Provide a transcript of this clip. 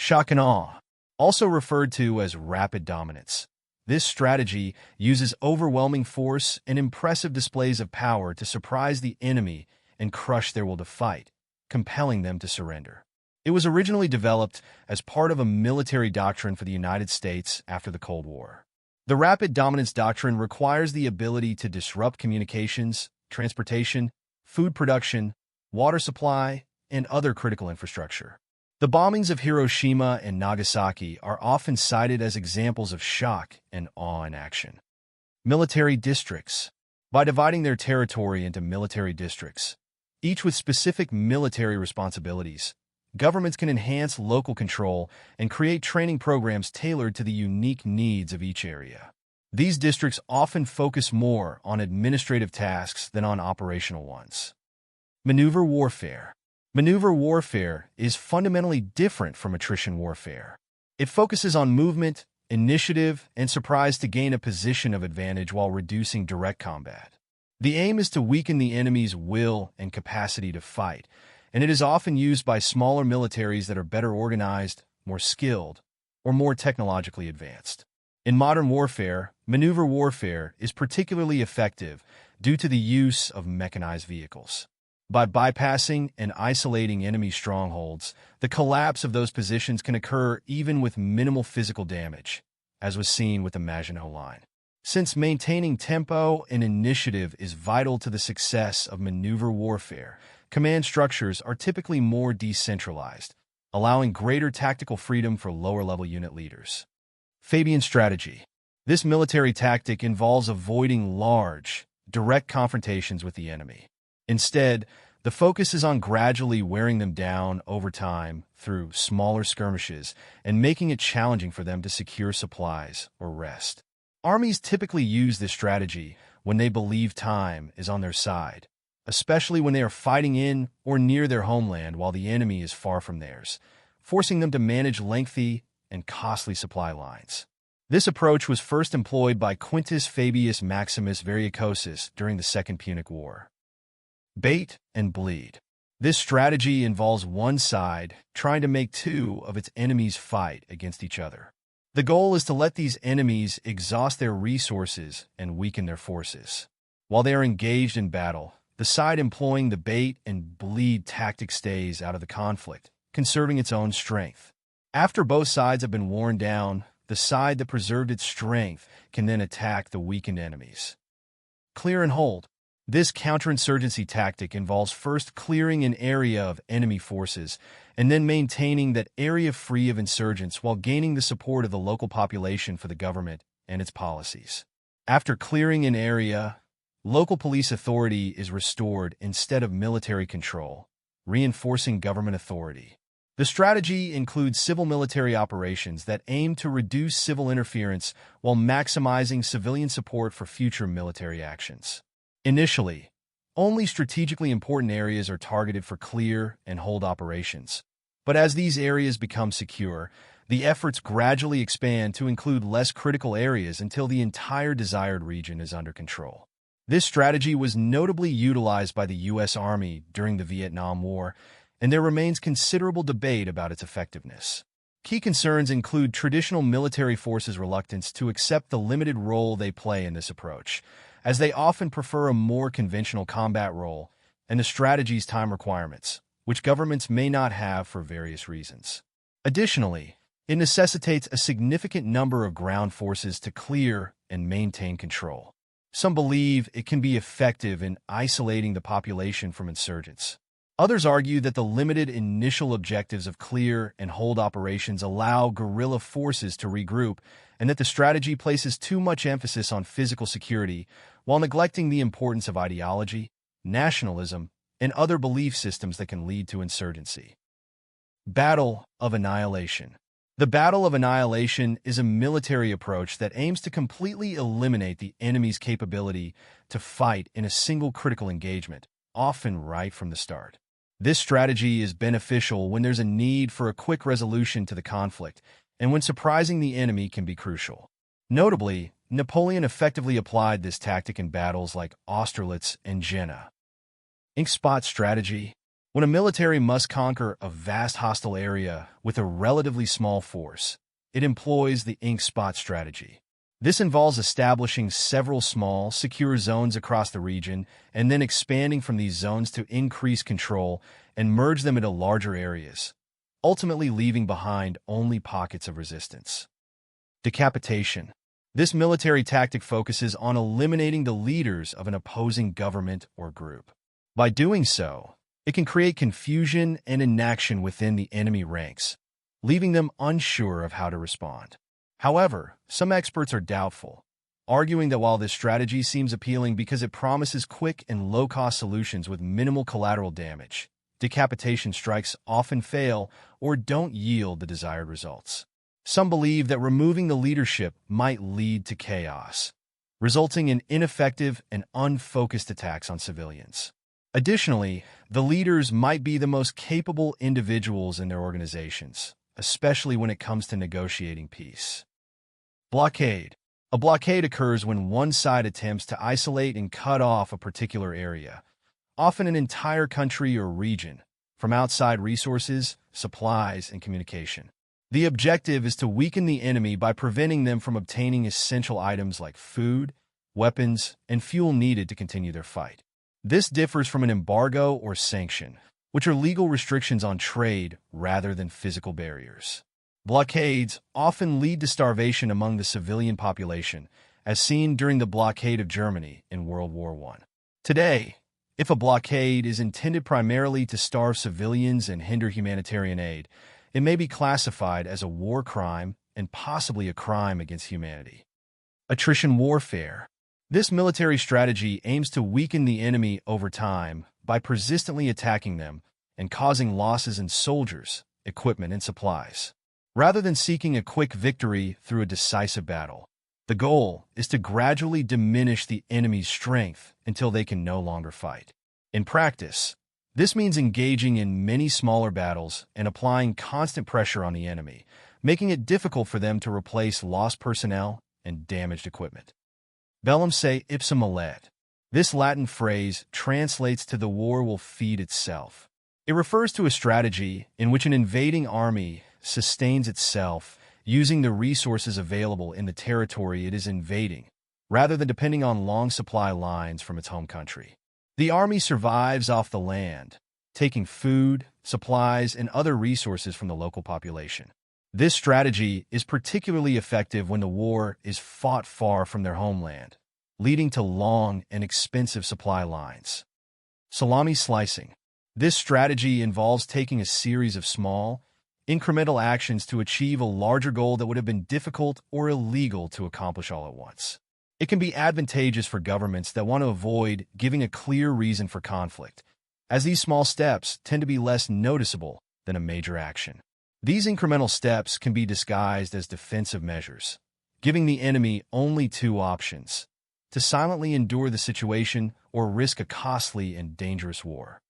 Shock and awe, also referred to as rapid dominance. This strategy uses overwhelming force and impressive displays of power to surprise the enemy and crush their will to fight, compelling them to surrender. It was originally developed as part of a military doctrine for the United States after the Cold War. The rapid dominance doctrine requires the ability to disrupt communications, transportation, food production, water supply, and other critical infrastructure. The bombings of Hiroshima and Nagasaki are often cited as examples of shock and awe in action. Military districts. By dividing their territory into military districts, each with specific military responsibilities, governments can enhance local control and create training programs tailored to the unique needs of each area. These districts often focus more on administrative tasks than on operational ones. Maneuver warfare. Maneuver warfare is fundamentally different from attrition warfare. It focuses on movement, initiative, and surprise to gain a position of advantage while reducing direct combat. The aim is to weaken the enemy's will and capacity to fight, and it is often used by smaller militaries that are better organized, more skilled, or more technologically advanced. In modern warfare, maneuver warfare is particularly effective due to the use of mechanized vehicles. By bypassing and isolating enemy strongholds, the collapse of those positions can occur even with minimal physical damage, as was seen with the Maginot Line. Since maintaining tempo and initiative is vital to the success of maneuver warfare, command structures are typically more decentralized, allowing greater tactical freedom for lower-level unit leaders. Fabian Strategy. This military tactic involves avoiding large, direct confrontations with the enemy. Instead, the focus is on gradually wearing them down over time through smaller skirmishes and making it challenging for them to secure supplies or rest. Armies typically use this strategy when they believe time is on their side, especially when they are fighting in or near their homeland while the enemy is far from theirs, forcing them to manage lengthy and costly supply lines. This approach was first employed by Quintus Fabius Maximus Verrucosus during the Second Punic War. Bait and bleed. This strategy involves one side trying to make two of its enemies fight against each other. The goal is to let these enemies exhaust their resources and weaken their forces. While they are engaged in battle, the side employing the bait and bleed tactic stays out of the conflict, conserving its own strength. After both sides have been worn down, the side that preserved its strength can then attack the weakened enemies. Clear and hold. This counterinsurgency tactic involves first clearing an area of enemy forces and then maintaining that area free of insurgents while gaining the support of the local population for the government and its policies. After clearing an area, local police authority is restored instead of military control, reinforcing government authority. The strategy includes civil-military operations that aim to reduce civil interference while maximizing civilian support for future military actions. Initially, only strategically important areas are targeted for clear and hold operations. But as these areas become secure, the efforts gradually expand to include less critical areas until the entire desired region is under control. This strategy was notably utilized by the U.S. Army during the Vietnam War, and there remains considerable debate about its effectiveness. Key concerns include traditional military forces' reluctance to accept the limited role they play in this approach, as they often prefer a more conventional combat role, and the strategy's time requirements, which governments may not have for various reasons. Additionally, it necessitates a significant number of ground forces to clear and maintain control. Some believe it can be effective in isolating the population from insurgents. Others argue that the limited initial objectives of clear and hold operations allow guerrilla forces to regroup, and that the strategy places too much emphasis on physical security while neglecting the importance of ideology, nationalism, and other belief systems that can lead to insurgency. Battle of Annihilation. The Battle of Annihilation is a military approach that aims to completely eliminate the enemy's capability to fight in a single critical engagement, often right from the start. This strategy is beneficial when there's a need for a quick resolution to the conflict, and when surprising the enemy can be crucial. Notably, Napoleon effectively applied this tactic in battles like Austerlitz and Jena. Ink spot strategy. When a military must conquer a vast hostile area with a relatively small force, it employs the ink spot strategy. This involves establishing several small, secure zones across the region and then expanding from these zones to increase control and merge them into larger areas, ultimately leaving behind only pockets of resistance. Decapitation. This military tactic focuses on eliminating the leaders of an opposing government or group. By doing so, it can create confusion and inaction within the enemy ranks, leaving them unsure of how to respond. However, some experts are doubtful, arguing that while this strategy seems appealing because it promises quick and low-cost solutions with minimal collateral damage, decapitation strikes often fail or don't yield the desired results. Some believe that removing the leadership might lead to chaos, resulting in ineffective and unfocused attacks on civilians. Additionally, the leaders might be the most capable individuals in their organizations, especially when it comes to negotiating peace. Blockade. A blockade occurs when one side attempts to isolate and cut off a particular area, often an entire country or region, from outside resources, supplies, and communication. The objective is to weaken the enemy by preventing them from obtaining essential items like food, weapons, and fuel needed to continue their fight. This differs from an embargo or sanction, which are legal restrictions on trade rather than physical barriers. Blockades often lead to starvation among the civilian population, as seen during the blockade of Germany in World War I. Today, if a blockade is intended primarily to starve civilians and hinder humanitarian aid, it may be classified as a war crime and possibly a crime against humanity. Attrition Warfare. This military strategy aims to weaken the enemy over time by persistently attacking them and causing losses in soldiers, equipment, and supplies. Rather than seeking a quick victory through a decisive battle, the goal is to gradually diminish the enemy's strength until they can no longer fight. In practice, this means engaging in many smaller battles and applying constant pressure on the enemy, making it difficult for them to replace lost personnel and damaged equipment. Bellum se ipsa mallet. This Latin phrase translates to "the war will feed itself." It refers to a strategy in which an invading army sustains itself using the resources available in the territory it is invading, rather than depending on long supply lines from its home country. The army survives off the land, taking food, supplies, and other resources from the local population. This strategy is particularly effective when the war is fought far from their homeland, leading to long and expensive supply lines. Salami Slicing. This strategy involves taking a series of small, incremental actions to achieve a larger goal that would have been difficult or illegal to accomplish all at once. It can be advantageous for governments that want to avoid giving a clear reason for conflict, as these small steps tend to be less noticeable than a major action. These incremental steps can be disguised as defensive measures, giving the enemy only two options: to silently endure the situation or risk a costly and dangerous war.